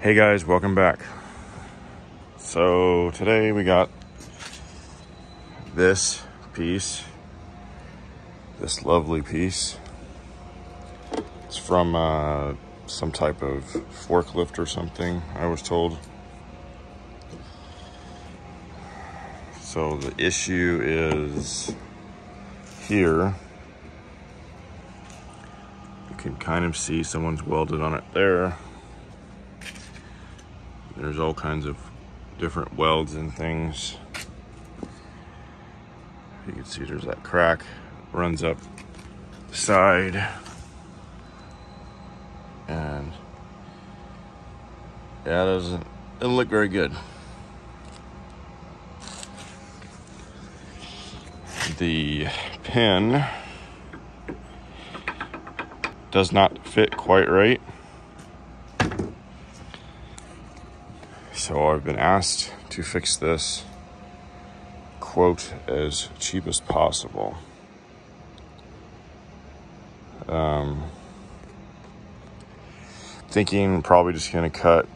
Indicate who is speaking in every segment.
Speaker 1: Hey guys, welcome back. So today we got this piece, this lovely piece. It's from some type of forklift or something, I was told. So the issue is here. You can kind of see someone's welded on it there. There's all kinds of different welds and things. You can see there's that crack runs up the side, and yeah, it doesn't look very good. The pin does not fit quite right. So I've been asked to fix this, quote, as cheap as possible. Thinking probably just gonna cut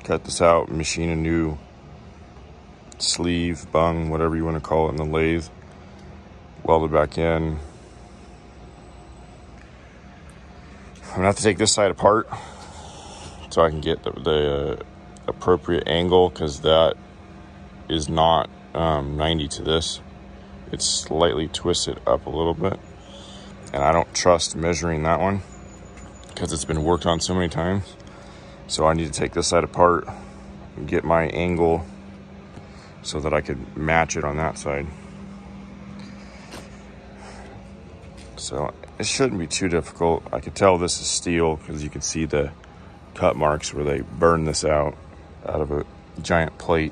Speaker 1: this out, machine a new sleeve, bung, whatever you want to call it, in the lathe, weld it back in. I'm gonna have to take this side apart so I can get the appropriate angle, because that is not 90 to this. It's slightly twisted up a little bit, and I don't trust measuring that one because it's been worked on so many times. So I need to take this side apart and get my angle so that I could match it on that side. So it shouldn't be too difficult. I could tell this is steel because you can see the cut marks where they burned this out of a giant plate.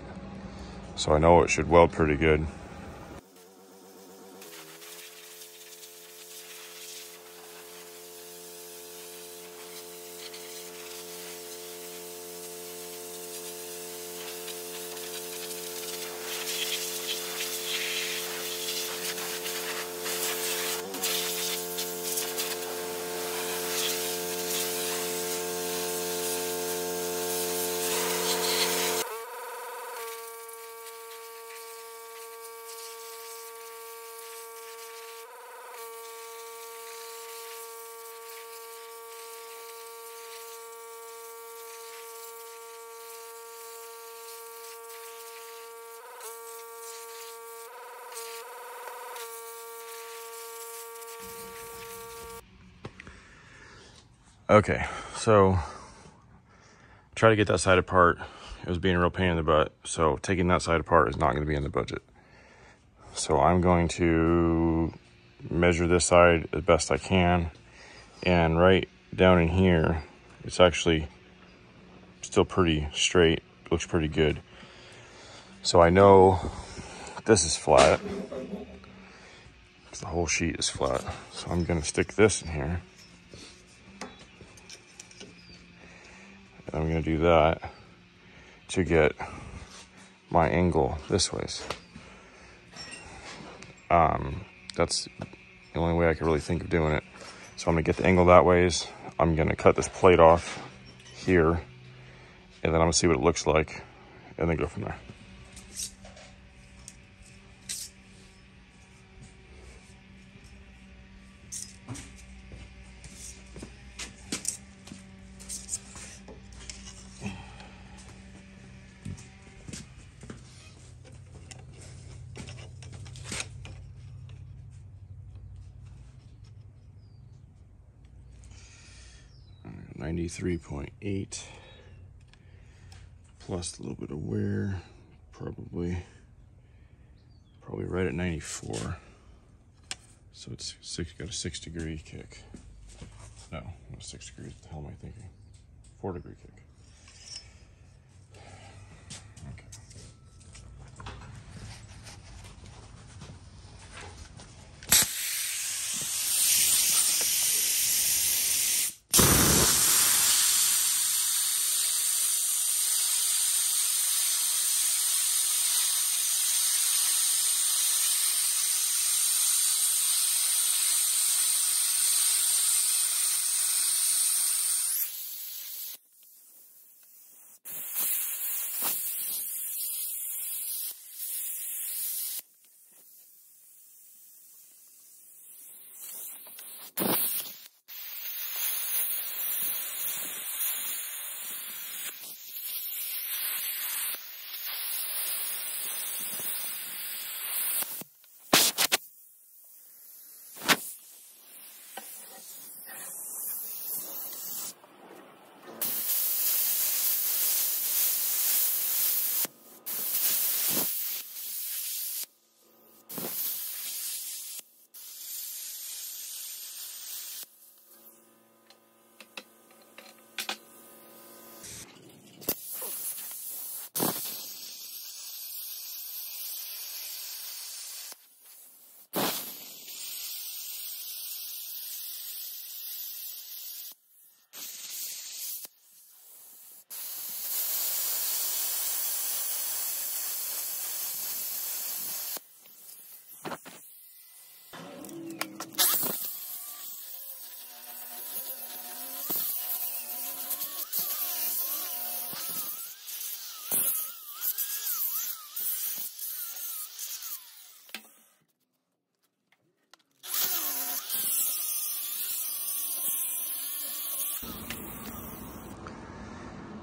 Speaker 1: So I know it should weld pretty good. Okay, so try to get that side apart. It was being a real pain in the butt, so taking that side apart is not going to be in the budget. So I'm going to measure this side as best I can, and right down in here, it's actually still pretty straight, looks pretty good. So I know this is flat, because the whole sheet is flat. So I'm going to stick this in here. I'm going to do that to get my angle this ways. That's the only way I can really think of doing it. So I'm going to get the angle that ways. I'm going to cut this plate off here, and then I'm going to see what it looks like, and then go from there. Right, 93.8 plus a little bit of wear, probably right at 94. So it's got a 6 degree kick. No, not 6 degrees. What the hell am I thinking? 4 degree kick. Okay.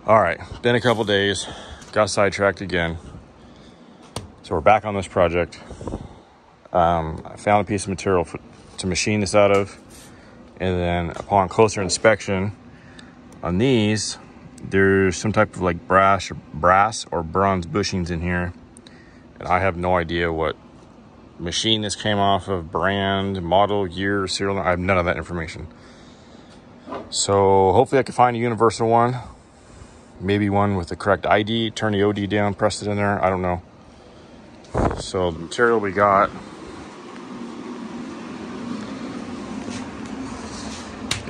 Speaker 1: All right, been a couple days, got sidetracked again. So we're back on this project. I found a piece of material to machine this out of. And then upon closer inspection on these, there's some type of like brass or bronze bushings in here. And I have no idea what machine this came off of, brand, model, year, serial. I have none of that information. So hopefully I can find a universal one. Maybe one with the correct ID, turn the OD down, press it in there. I don't know. So the material we got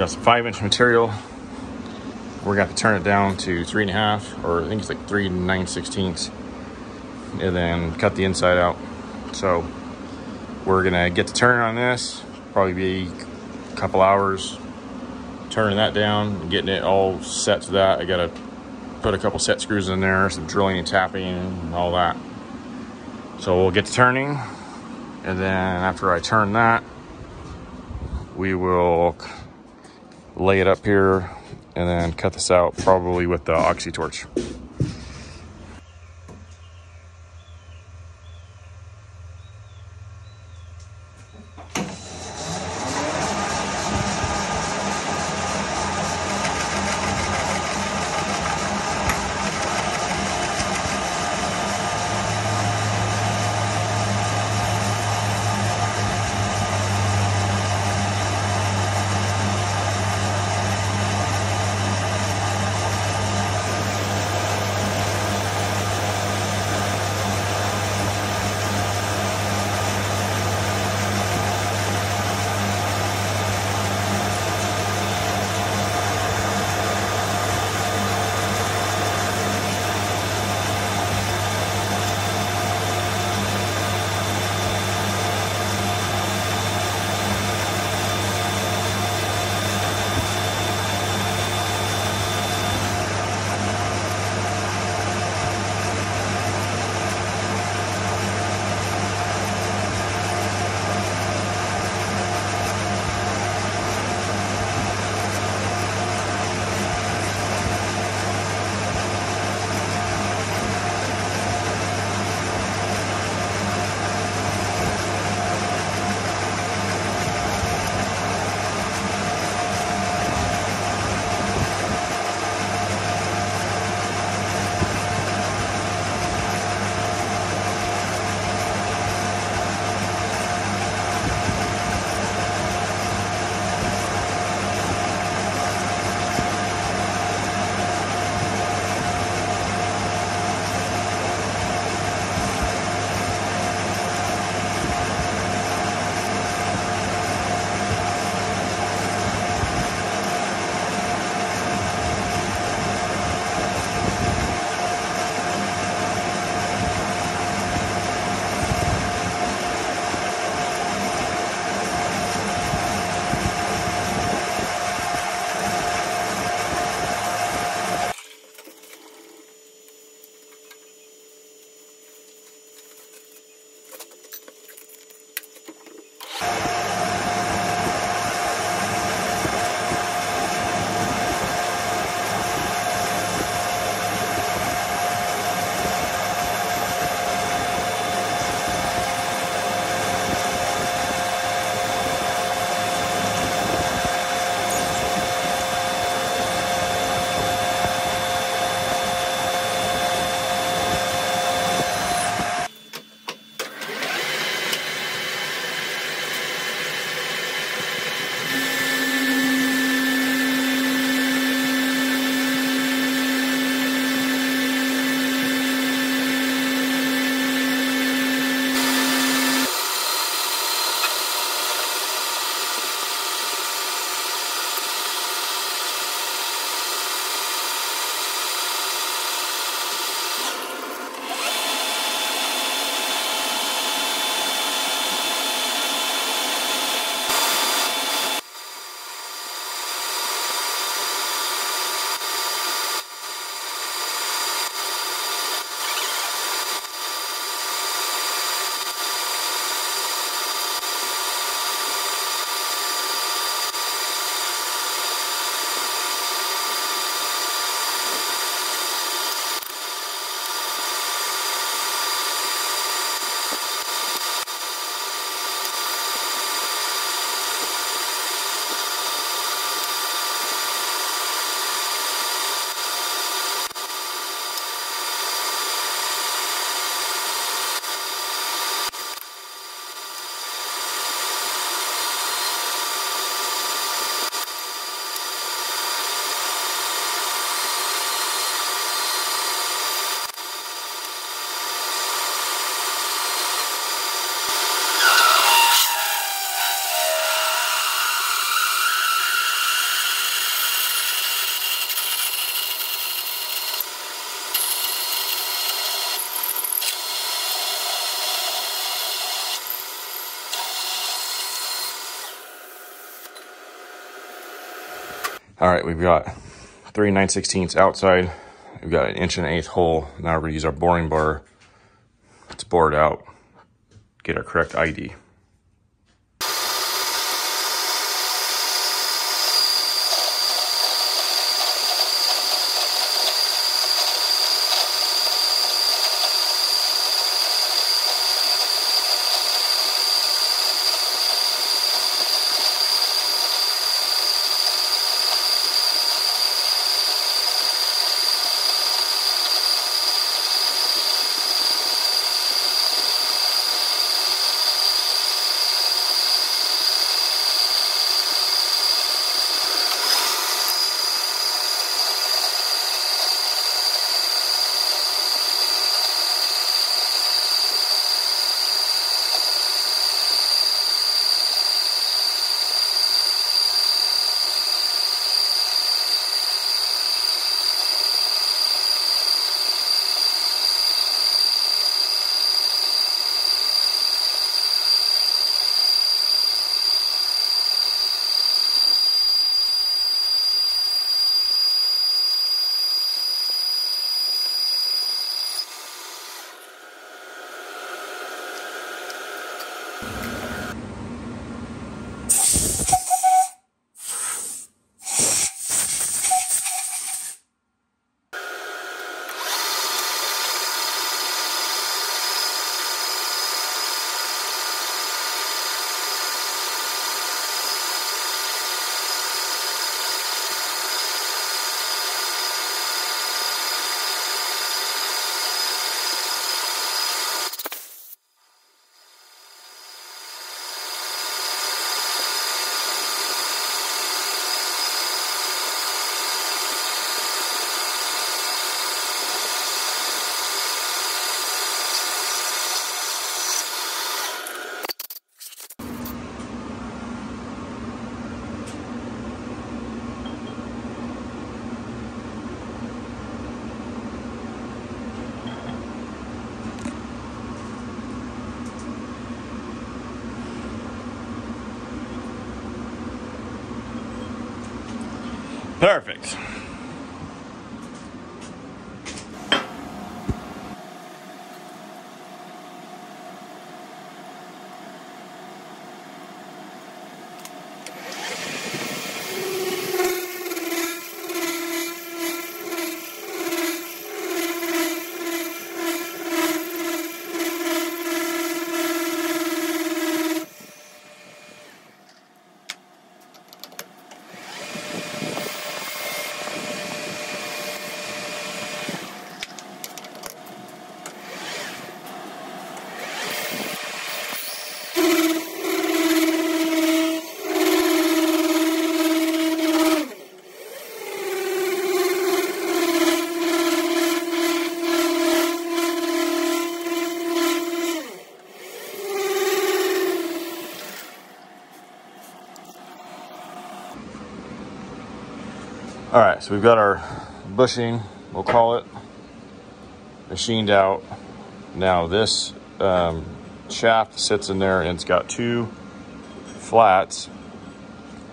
Speaker 1: some 5-inch material. We're going to have to turn it down to 3.5, or I think it's like 3 9/16, and then cut the inside out. So we're going to get to turn on this, probably be a couple hours turning that down and getting it all set to that. I got to put a couple set screws in there, some drilling and tapping and all that. So we'll get to turning, and then after I turn that, we will lay it up here and then cut this out, probably with the oxy torch. All right, we've got 3 9/16 outside. We've got an 1.125 hole. Now we're gonna use our boring bar to bore it out, get our correct ID. Perfect. All right, so we've got our bushing, we'll call it, machined out. Now this shaft sits in there and it's got 2 flats,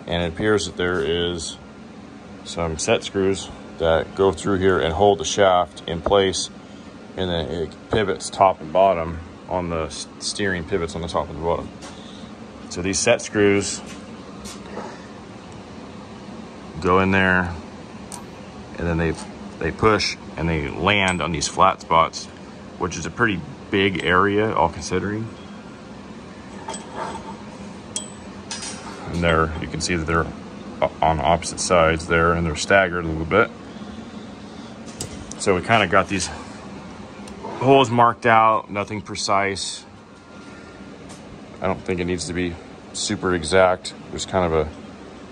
Speaker 1: and it appears that there is some set screws that go through here and hold the shaft in place, and then it pivots top and bottom on the steering pivots on the top and the bottom. So these set screws go in there, and then they push and they land on these flat spots, which is a pretty big area, all considering. And there, you can see that they're on opposite sides there, and they're staggered a little bit. So we kind of got these holes marked out, nothing precise. I don't think it needs to be super exact. There's kind of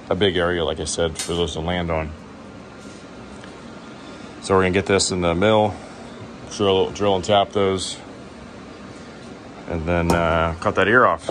Speaker 1: a big area, like I said, for those to land on. So we're gonna get this in the mill, drill and tap those, and then cut that ear off.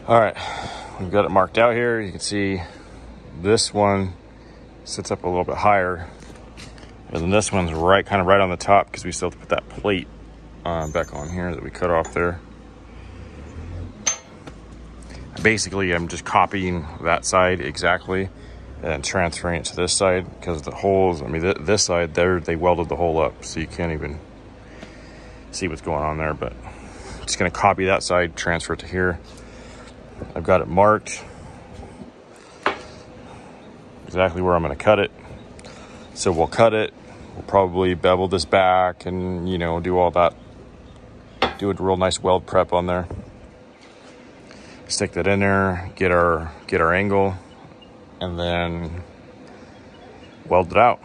Speaker 1: All right, we've got it marked out here. You can see this one sits up a little bit higher, and then this one's kind of right on the top because we still have to put that plate back on here that we cut off there. Basically, I'm just copying that side exactly and transferring it to this side because the holes, I mean, this side there, they welded the hole up, so you can't even see what's going on there, but I'm just gonna copy that side, transfer it to here. I've got it marked exactly where I'm gonna cut it. So we'll cut it, we'll probably bevel this back and, you know, do all that, do a real nice weld prep on there. Stick that in there, get our angle, and then weld it out.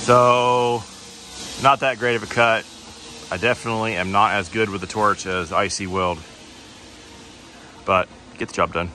Speaker 1: So, not that great of a cut. I definitely am not as good with the torch as Icy Weld, but get the job done.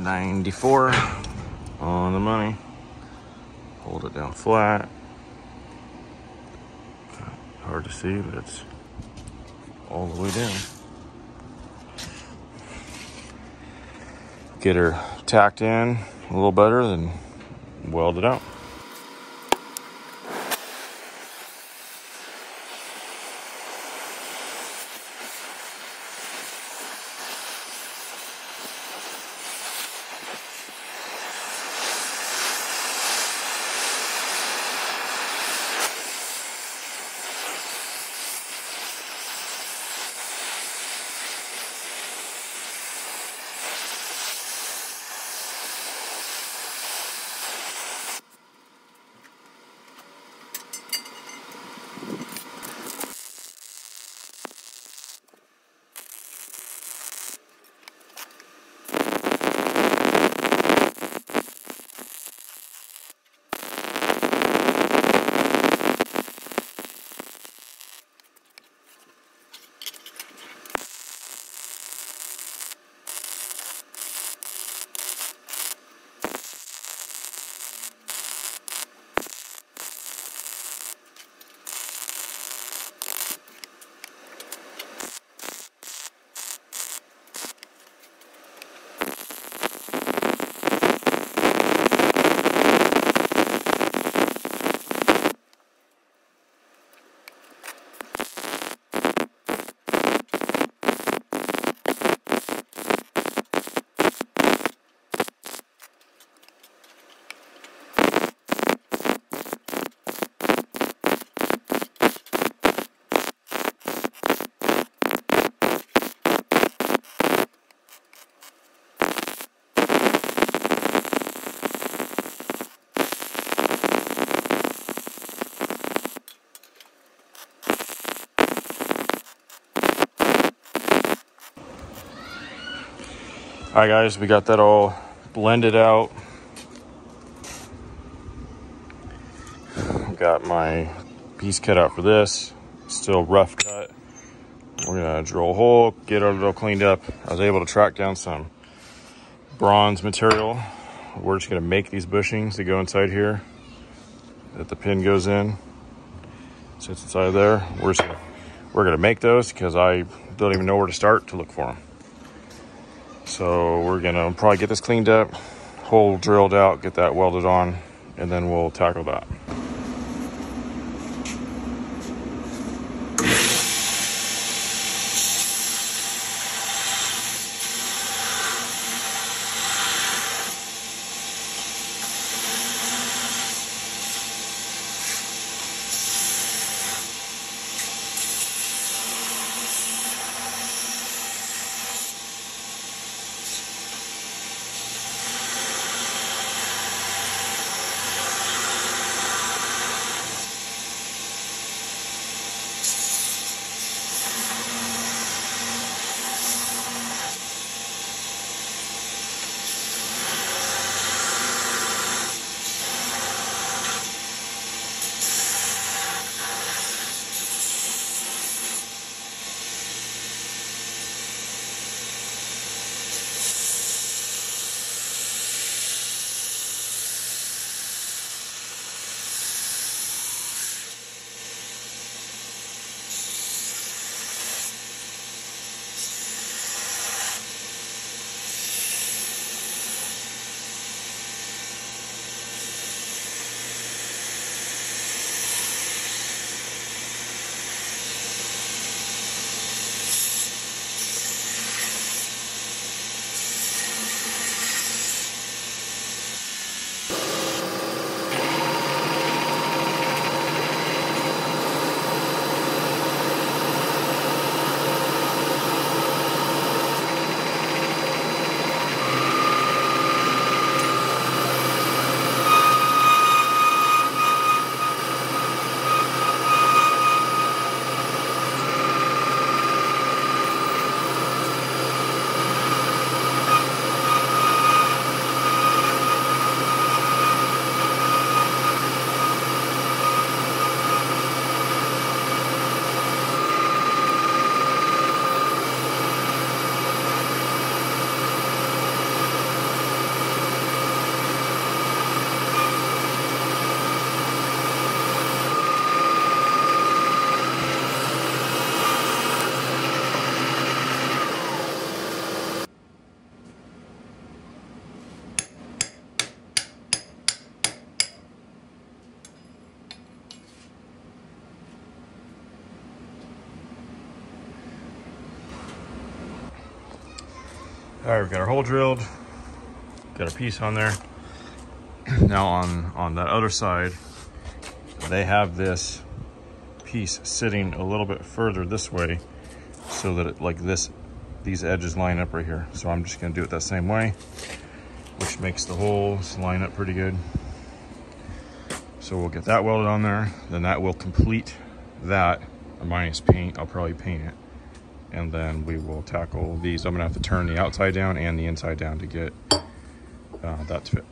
Speaker 1: 94 on the money. Hold it down flat. Hard to see, but it's all the way down. Get her tacked in a little better, then weld it out. All right, guys, we got that all blended out. Got my piece cut out for this. Still rough cut. We're gonna drill a hole, get it all cleaned up. I was able to track down some bronze material. We're just gonna make these bushings that go inside here, that the pin goes in, sits inside there. We're gonna make those because I don't even know where to start to look for them. So we're gonna probably get this cleaned up, hole drilled out, get that welded on, and then we'll tackle that. All right, we've got our hole drilled, got a piece on there. Now on that other side, they have this piece sitting a little bit further this way so that it, like this, these edges line up right here. So I'm just gonna do it that same way, which makes the holes line up pretty good. So we'll get that welded on there. Then that will complete that, minus paint. I'll probably paint it. And then we will tackle these. I'm gonna have to turn the outside down and the inside down to get that to fit.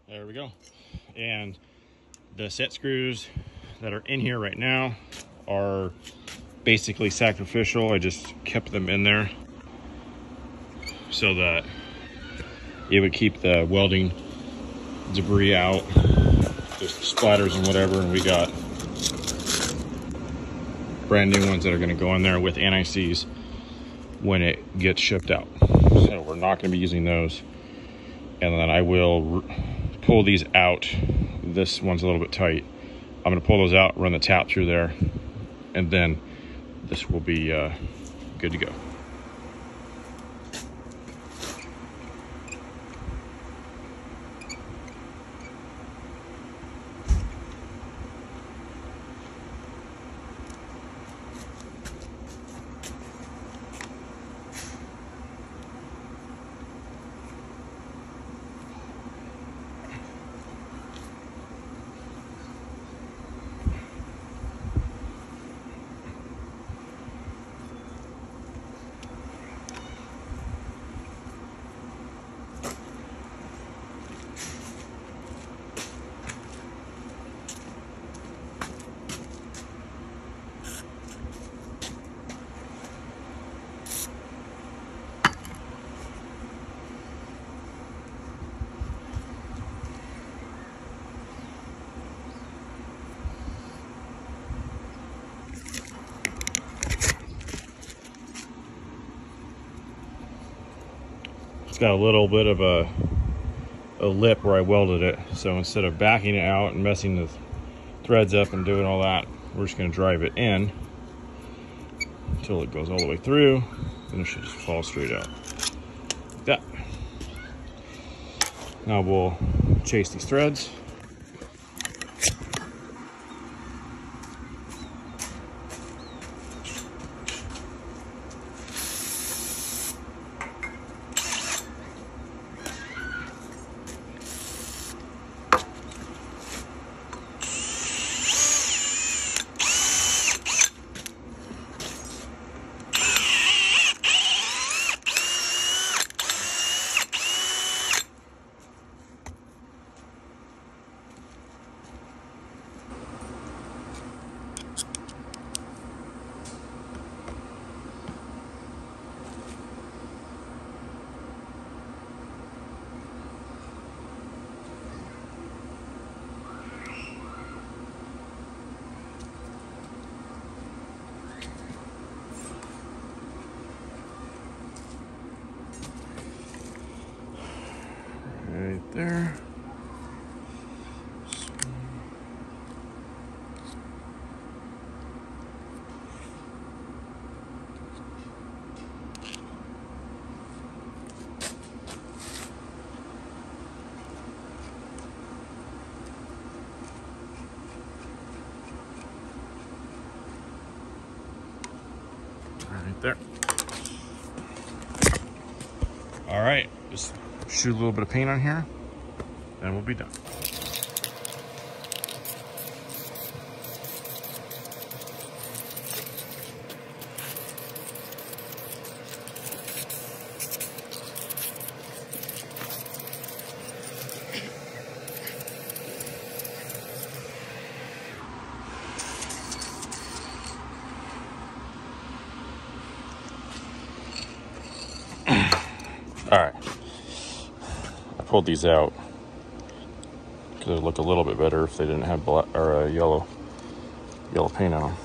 Speaker 1: There we go. And the set screws that are in here right now are basically sacrificial. I just kept them in there so that it would keep the welding debris out, just splatters and whatever. And we got brand new ones that are going to go in there with anti-seize when it gets shipped out. So we're not going to be using those. And then I will pull these out. This one's a little bit tight. I'm going to pull those out, run the tap through there, and then this will be good to go. It's got a little bit of a lip where I welded it. So instead of backing it out and messing the threads up and doing all that, we're just gonna drive it in until it goes all the way through, and it should just fall straight out like that. Now we'll chase these threads. Right there. Right there. All right, just shoot a little bit of paint on here, and we'll be done. All right, I pulled these out because it would look a little bit better if they didn't have black or yellow paint on them.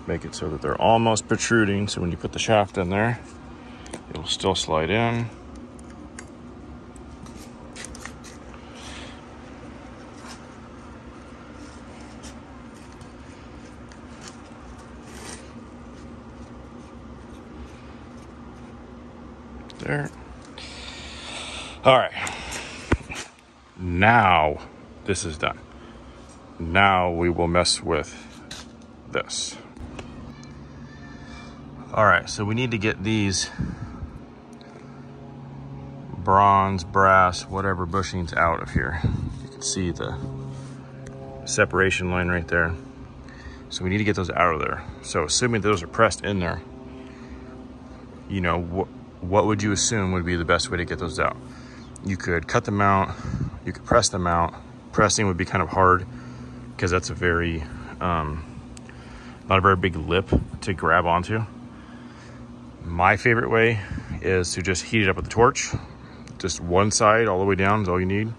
Speaker 1: Make it so that they're almost protruding, so when you put the shaft in there, it'll still slide in. There. All right. Now this is done. Now we will mess with this. All right, so we need to get these bronze, brass, whatever bushings out of here. You can see the separation line right there. So we need to get those out of there. So assuming those are pressed in there, you know, what would you assume would be the best way to get those out? You could cut them out, you could press them out. Pressing would be kind of hard because that's a very, not a very big lip to grab onto. My favorite way is to just heat it up with a torch. Just one side all the way down is all you need.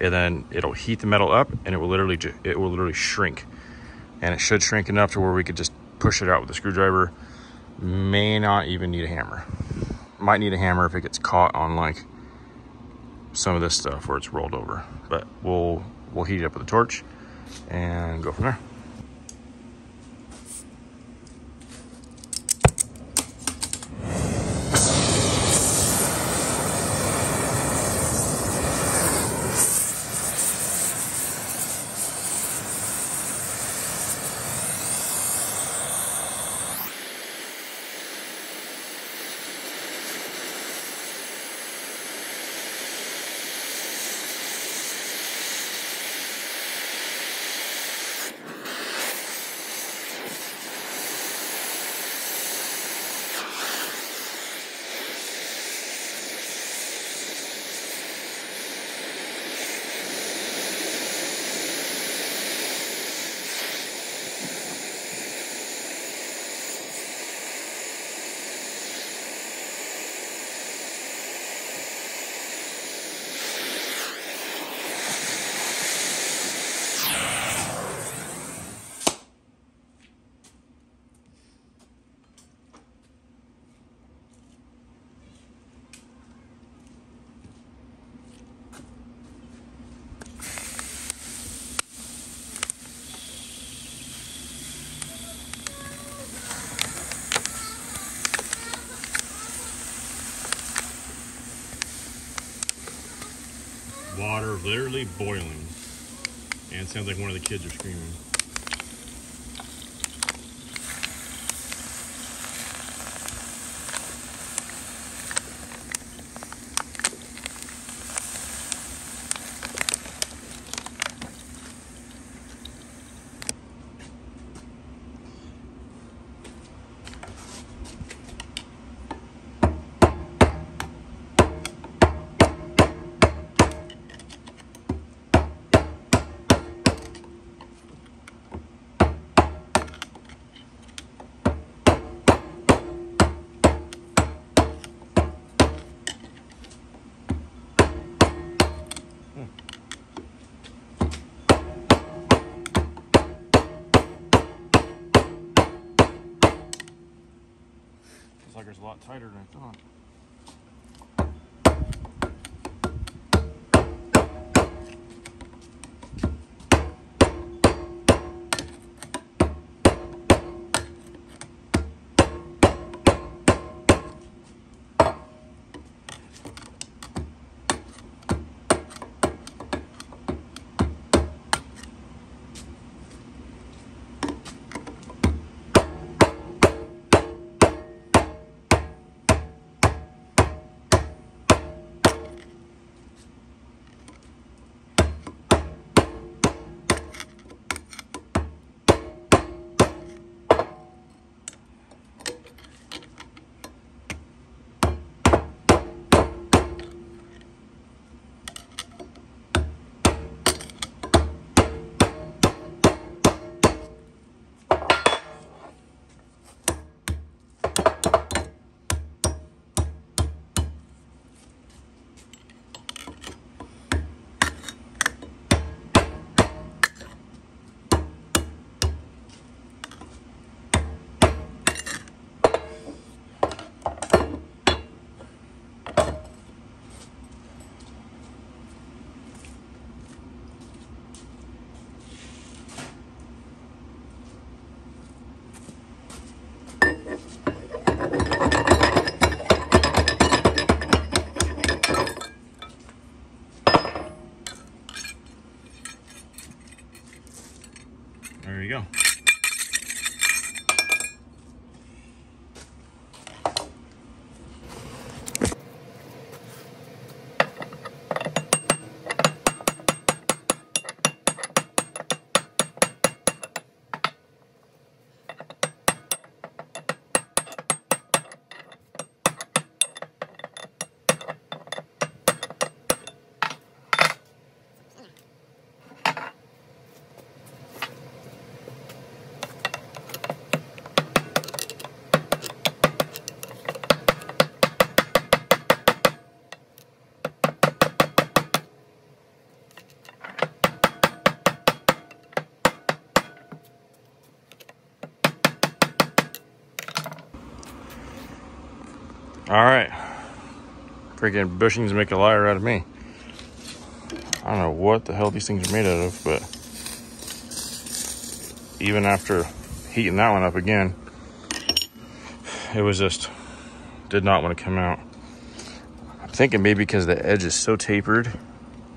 Speaker 1: And then it'll heat the metal up and it will literally shrink. And it should shrink enough to where we could just push it out with a screwdriver. May not even need a hammer. Might need a hammer if it gets caught on like some of this stuff where it's rolled over. But we'll heat it up with a torch and go from there. Water literally boiling, and it sounds like one of the kids are screaming. Sucker's a lot tighter than I thought. go. All right, freaking bushings make a liar out of me. I don't know what the hell these things are made out of, but even after heating that one up again, it was just, did not want to come out. I'm thinking maybe because the edge is so tapered,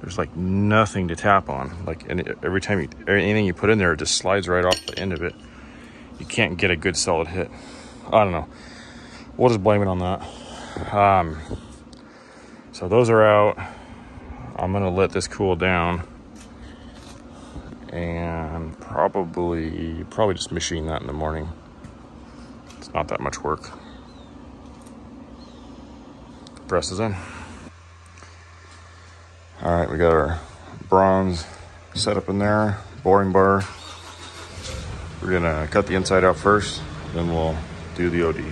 Speaker 1: there's like nothing to tap on. Like, and every time anything you put in there, it just slides right off the end of it. You can't get a good solid hit. I don't know. We'll just blame it on that. So those are out. I'm gonna let this cool down and probably just machine that in the morning. It's not that much work. Press is in. All right, we got our bronze set up in there, boring bar. We're gonna cut the inside out first, then we'll do the OD.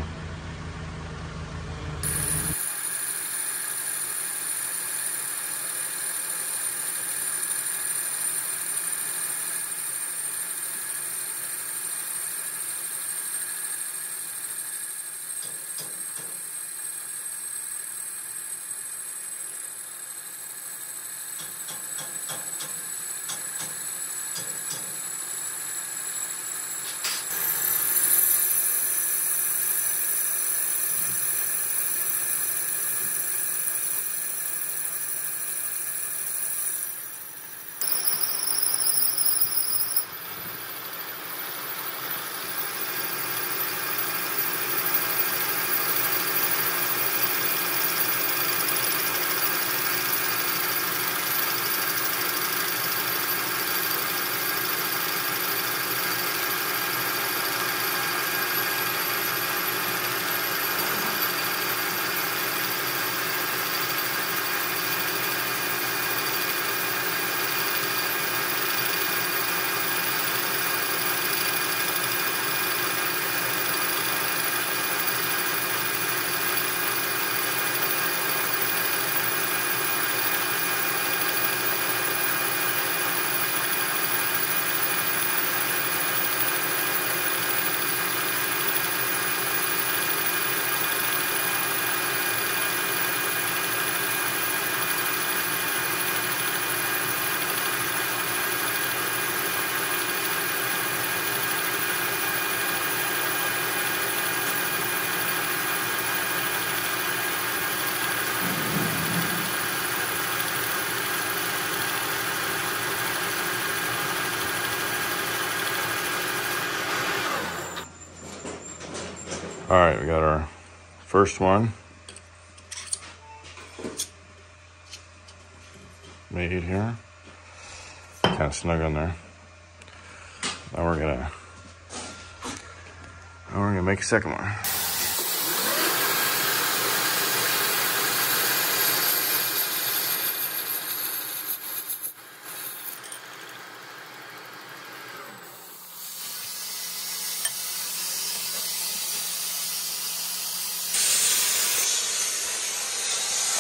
Speaker 1: All right, we got our first one made here. Kind of snug on there. Now we're gonna make a second one.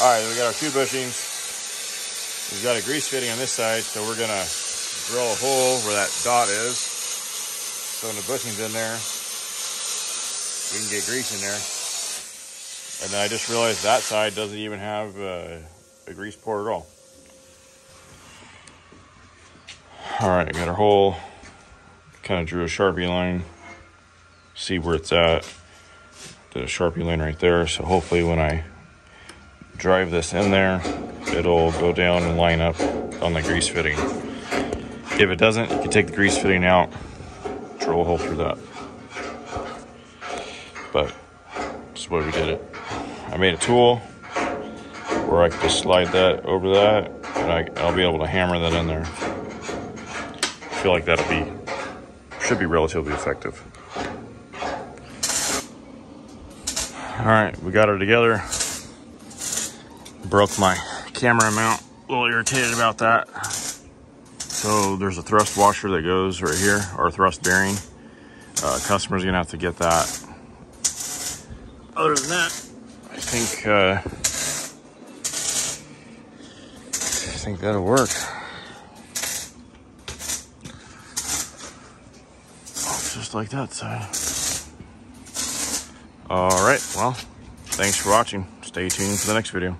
Speaker 1: All right, we got our two bushings. We've got a grease fitting on this side, so we're gonna drill a hole where that dot is. So when the bushing's in there, we can get grease in there. And then I just realized that side doesn't even have a grease port at all. All right, I got our hole. Kind of drew a Sharpie line. See where it's at. The Sharpie line right there. So hopefully when I drive this in there, it'll go down and line up on the grease fitting. If it doesn't, you can take the grease fitting out, drill a hole through that. But that's the way we did it. I made a tool where I can just slide that over that, and I'll be able to hammer that in there. I feel like should be relatively effective. All right, we got her together. Broke my camera mount. A little irritated about that. So there's a thrust washer that goes right here, or a thrust bearing. Customer's gonna have to get that. Other than that, I think that'll work. Just like that side. All right, well, thanks for watching. Stay tuned for the next video.